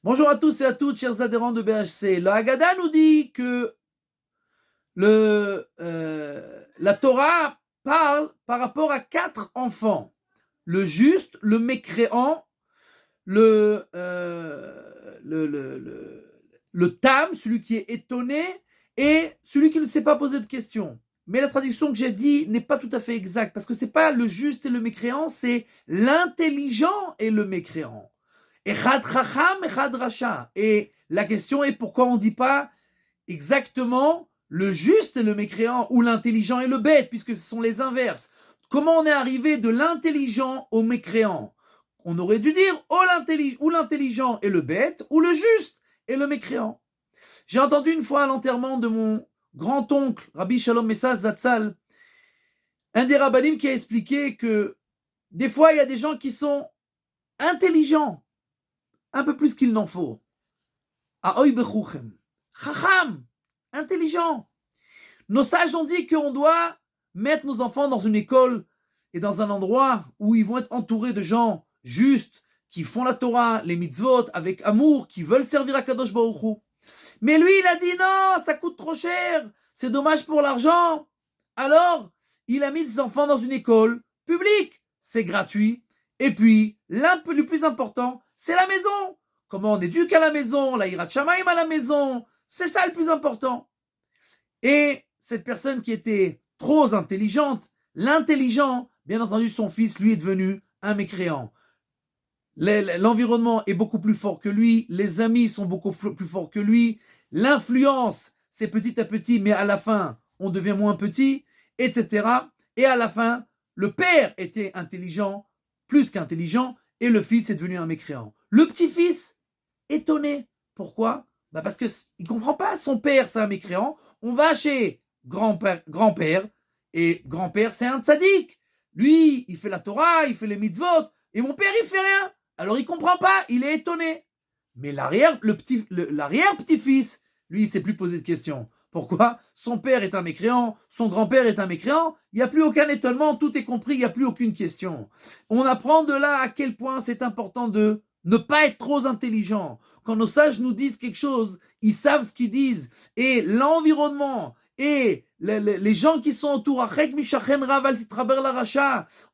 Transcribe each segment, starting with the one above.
Bonjour à tous et à toutes, chers adhérents de BHC. Le Haggadah nous dit que la Torah parle par rapport à 4 enfants. Le juste, le mécréant, le tam, celui qui est étonné, et celui qui ne s'est pas posé de questions. Mais la traduction que j'ai dit n'est pas tout à fait exacte, parce que c'est pas le juste et le mécréant, c'est l'intelligent et le mécréant. Echad chacham, echad racha. Et la question est pourquoi on ne dit pas exactement le juste et le mécréant ou l'intelligent et le bête, puisque ce sont les inverses. Comment on est arrivé de l'intelligent au mécréant? On aurait dû dire ou l'intelligent et le bête, ou le juste et le mécréant. J'ai entendu une fois à l'enterrement de mon grand-oncle, Rabbi Shalom Messaz Zatzal, un des rabbinim qui a expliqué que des fois il y a des gens qui sont intelligents, un peu plus qu'il n'en faut. Aoy bechuchem. Chacham, intelligent. Nos sages ont dit qu'on doit mettre nos enfants dans une école et dans un endroit où ils vont être entourés de gens justes, qui font la Torah, les mitzvot, avec amour, qui veulent servir à Kadosh Baruch Hu. Mais lui, il a dit non, ça coûte trop cher, c'est dommage pour l'argent. Alors, il a mis ses enfants dans une école publique, c'est gratuit. Et puis, le plus important, c'est la maison. Comment on éduque à la maison, la hirat shamayim à la maison, c'est ça le plus important. Et cette personne qui était trop intelligente, l'intelligent, bien entendu, son fils, lui, est devenu un mécréant. L'environnement est beaucoup plus fort que lui, les amis sont beaucoup plus forts que lui, l'influence, c'est petit à petit, mais à la fin, on devient moins petit, etc. Et à la fin, le père était intelligent, plus qu'intelligent, et le fils est devenu un mécréant. Le petit-fils, étonné. Pourquoi? Parce qu'il ne comprend pas, son père, c'est un mécréant. On va chez grand-père, et grand-père, c'est un tzaddik. Lui, il fait la Torah, il fait les mitzvot, et mon père, il fait rien. Alors il comprend pas, il est étonné. Mais l'arrière-petit-fils, lui, il s'est plus posé de questions. Pourquoi? Son père est un mécréant, son grand-père est un mécréant, il n'y a plus aucun étonnement, tout est compris, il n'y a plus aucune question. On apprend de là à quel point c'est important de ne pas être trop intelligent. Quand nos sages nous disent quelque chose, ils savent ce qu'ils disent. Et l'environnement et les gens qui sont autour,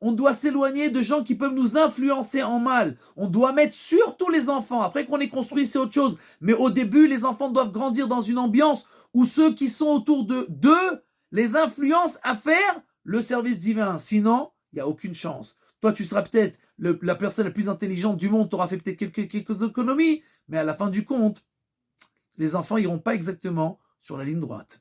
on doit s'éloigner de gens qui peuvent nous influencer en mal. On doit mettre surtout les enfants. Après qu'on ait construit, c'est autre chose. Mais au début, les enfants doivent grandir dans une ambiance où ceux qui sont autour d'eux les influencent à faire le service divin. Sinon, il n'y a aucune chance. Toi, tu seras peut-être la personne la plus intelligente du monde, tu auras fait peut-être quelques économies, mais à la fin du compte, les enfants n'iront pas exactement sur la ligne droite.